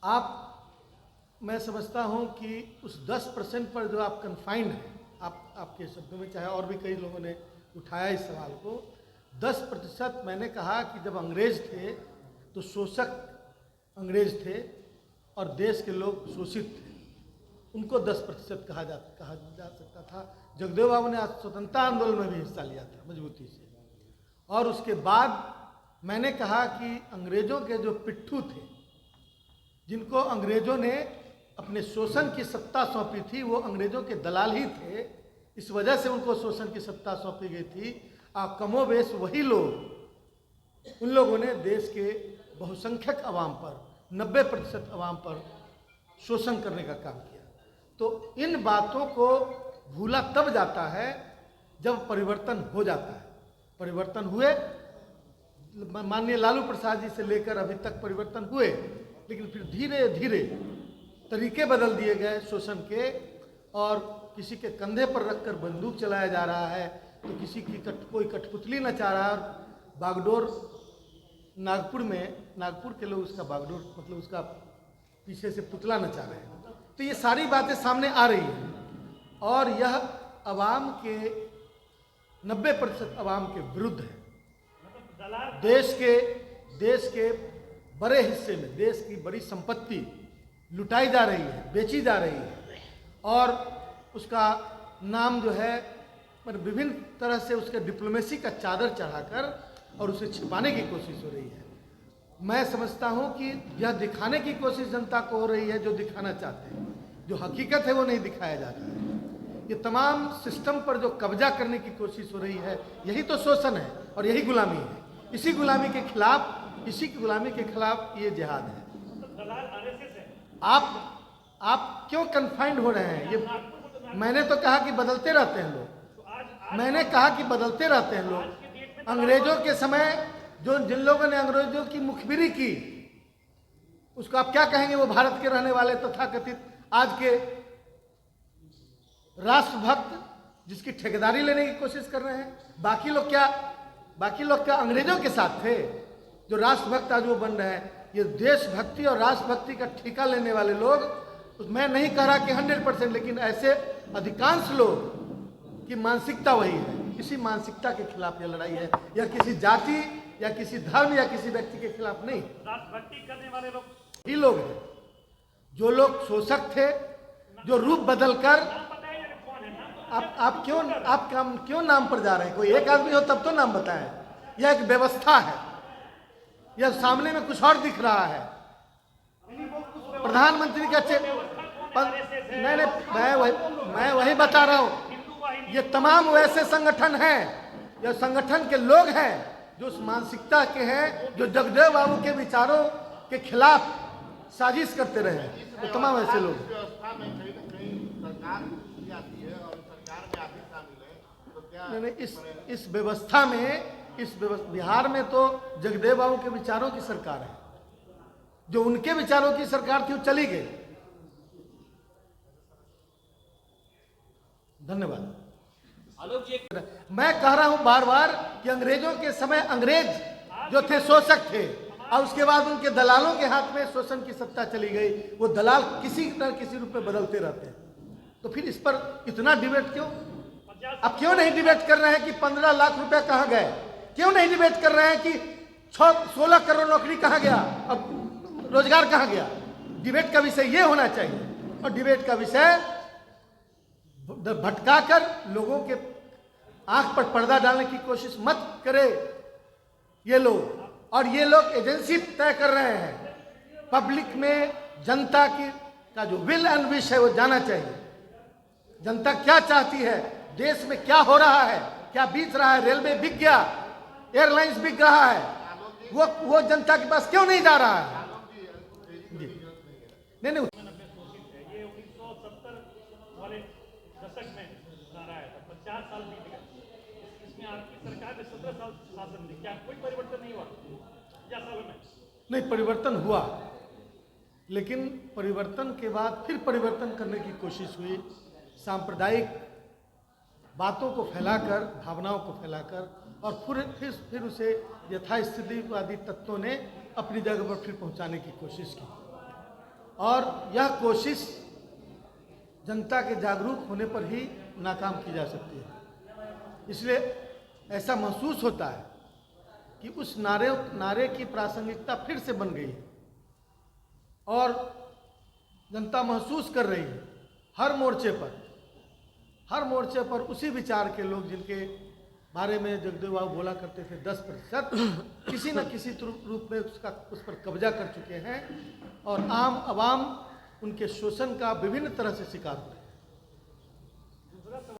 आप, मैं समझता हूं कि उस 10% पर जो आप कन्फाइंड हैं, आपके शब्दों में, चाहे और भी कई लोगों ने उठाया इस सवाल को, 10%। मैंने कहा कि जब अंग्रेज थे तो शोषक अंग्रेज थे और देश के लोग शोषित थे, उनको 10% कहा जा सकता था। जगदेव बाबू ने स्वतंत्रता आंदोलन में भी हिस्सा लिया था मजबूती से। और उसके बाद मैंने कहा कि अंग्रेजों के जो पिट्ठू थे, जिनको अंग्रेजों ने अपने शोषण की सत्ता सौंपी थी, वो अंग्रेजों के दलाल ही थे, इस वजह से उनको शोषण की सत्ता सौंपी गई थी। कमोबेश वही लोग, उन लोगों ने देश के बहुसंख्यक अवाम पर, 90% अवाम पर शोषण करने का काम किया। तो इन बातों को भूला तब जाता है जब परिवर्तन हो जाता है। परिवर्तन हुए, माननीय लालू प्रसाद जी से लेकर अभी तक परिवर्तन हुए, लेकिन फिर धीरे धीरे तरीके बदल दिए गए शोषण के, और किसी के कंधे पर रखकर बंदूक चलाया जा रहा है, तो किसी की कोई कठपुतली नचा रहा है। और बागडोर नागपुर में, नागपुर के लोग उसका बागडोर मतलब उसका पीछे से पुतला नचा रहे हैं। तो ये सारी बातें सामने आ रही हैं और यह अवाम के 90% अवाम के विरुद्ध है। देश के बड़े हिस्से में देश की बड़ी संपत्ति लुटाई जा रही है, बेची जा रही है, और उसका नाम जो है विभिन्न तरह से उसके डिप्लोमेसी का चादर चढ़ाकर और उसे छिपाने की कोशिश हो रही है। मैं समझता हूं कि यह दिखाने की कोशिश जनता को हो रही है, जो दिखाना चाहते हैं। जो हकीकत है वो नहीं दिखाया जाता है। ये तमाम सिस्टम पर जो कब्जा करने की कोशिश हो रही है, यही तो शोषण है और यही गुलामी है। इसी गुलामी के खिलाफ ये जिहाद है। आप क्यों कन्फाइंड हो रहे हैं? ये मैंने तो कहा कि बदलते रहते हैं लोग। मैंने कहा कि बदलते रहते हैं लोग। अंग्रेजों के समय जिन लोगों ने अंग्रेजों की मुखबिरी की, उसको आप क्या कहेंगे? वो भारत के रहने वाले तथाकथित आज के राष्ट्रभक्त, जिसकी ठेकेदारी लेने की कोशिश कर रहे हैं। बाकी लोग क्या अंग्रेजों के साथ थे? जो राष्ट्रभक्त आज वो बन रहे हैं, ये देशभक्ति और राष्ट्रभक्ति का ठेका लेने वाले लोग, मैं नहीं कह रहा कि 100%, लेकिन ऐसे अधिकांश लोग की मानसिकता वही है। इसी मानसिकता के खिलाफ यह लड़ाई है। यह किसी जाति या किसी धर्म या किसी व्यक्ति के खिलाफ नहीं। राष्ट्रभक्ति करने वाले लोग ही लोग हैं, जो लोग शोषक थे, जो रूप बदलकर आप क्यों नाम पर जा रहे हैं? कोई एक आदमी हो तब तो नाम बताएं। यह एक व्यवस्था है। यह सामने में कुछ और दिख रहा है। प्रधानमंत्री का मैं वही बता रहा हूं। ये तमाम वैसे संगठन हैं, यह संगठन के लोग हैं जो उस मानसिकता के हैं, जो जगदेव बाबू के विचारों के खिलाफ साजिश करते रहे। तो तमाम ऐसे लोग इस व्यवस्था में, बिहार में तो जगदेव बाबू के विचारों की सरकार है। जो उनके विचारों की सरकार थी वो चली गई। धन्यवाद। मैं कह रहा हूं बार बार कि अंग्रेजों के समय अंग्रेज जो थे शोषक थे, और उसके बाद उनके दलालों के हाथ में शोषण की सत्ता चली गई। वो दलाल किसी न किसी रूप में बदलते रहते हैं। तो फिर इस पर इतना डिबेट क्यों? अब क्यों नहीं डिबेट कर रहे हैं कि 15 लाख रुपया कहाँ गए? क्यों नहीं डिबेट कर रहे हैं कि 16 करोड़ नौकरी कहाँ गया, अब रोजगार कहाँ गया? डिबेट का विषय ये होना चाहिए। और डिबेट का विषय भटकाकर लोगों के आंख पर पर्दा डालने की कोशिश मत करे ये लोग। और ये लोग एजेंसी तय कर रहे हैं। पब्लिक में जनता का जो विल एंड विश है वो जाना चाहिए। जनता क्या चाहती है, देश में क्या हो रहा है, क्या बीत रहा है। रेलवे बिक गया, एयरलाइंस बिक रहा है, वो जनता के पास क्यों नहीं जा रहा है? नहीं, ये 1970 वाले दशक में नारा आया था। 50 साल बीत गए। इसमें आपकी सरकार ने 17 साल शासन दी। क्या कोई परिवर्तन नहीं हुआ 50 सालों में? नहीं, परिवर्तन हुआ, लेकिन परिवर्तन के बाद फिर परिवर्तन करने की कोशिश हुई। सांप्रदायिक बातों को फैलाकर, भावनाओं को फैलाकर, और फिर उसे यथास्थितिवादी तत्वों ने अपनी जगह पर फिर पहुंचाने की कोशिश की। और यह कोशिश जनता के जागरूक होने पर ही नाकाम की जा सकती है। इसलिए ऐसा महसूस होता है कि उस नारे की प्रासंगिकता फिर से बन गई है और जनता महसूस कर रही है हर मोर्चे पर उसी विचार के लोग जिनके बारे में जगदेव बाबू बोला करते थे 10% किसी न किसी रूप में उस पर कब्जा कर चुके हैं और आम आवाम उनके शोषण का विभिन्न तरह से शिकार हो रहे हैं।